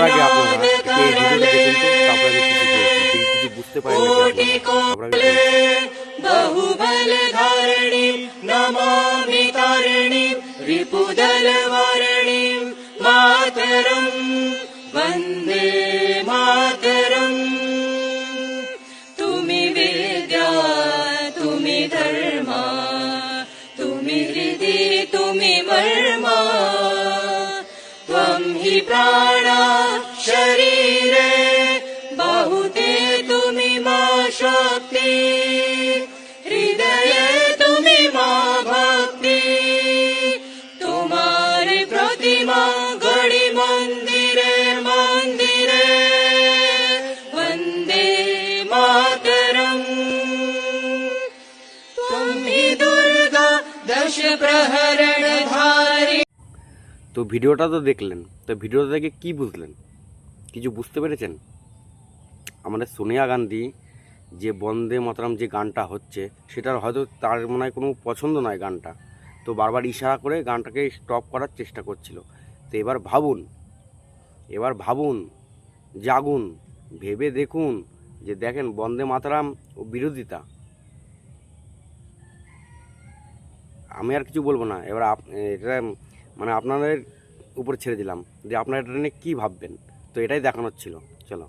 যাওয়ার আগে আপনারা এই ভিডিওটা দেখুন তো, তারপরে আমি কিছু বলছি। যদি কিছু বুঝতে পারেন নাকি আপনারা, बहुबल धारिणी नमामि तारिणी रिपुदल वारिणी मातरं वन्दे मातरं। तुमि विद्या तुमि धर्मा तुमि हृदि तुमि मर्मा त्वं हि प्राणा शरीरे बाहुते तुमि मा शक्ति हृदये तुमि मा भक्ति। तुम्हारी प्रतिमा गढ़ी मंदिरे मंदिरे वन्दे मातरम्। त्वं हि दुर्गा दश प्रहरण धारी। তো ভিডিওটা তো দেখলেন, তো ভিডিওটা দেখে কি বুঝলেন? কিছু বুঝতে পেরেছেন? আমাদের সোনিয়া গান্ধী যে বন্দে মাতরম যে গানটা হচ্ছে, সেটার হয়তো তার মনে হয় কোনো পছন্দ নয় গানটা, তো বারবার ইশারা করে গানটাকে স্টপ করার চেষ্টা করছিল। তো এবার ভাবুন, জাগুন, ভেবে দেখুন যে দেখেন বন্দে মাতরম ও বিরোধিতা। আমি আর কিছু বলবো না, এবার এটা মানে আপনাদের উপর ছেড়ে দিলাম যে আপনারা এটা নিয়ে কী ভাববেন। তো এটাই দেখানোর ছিল। চলো।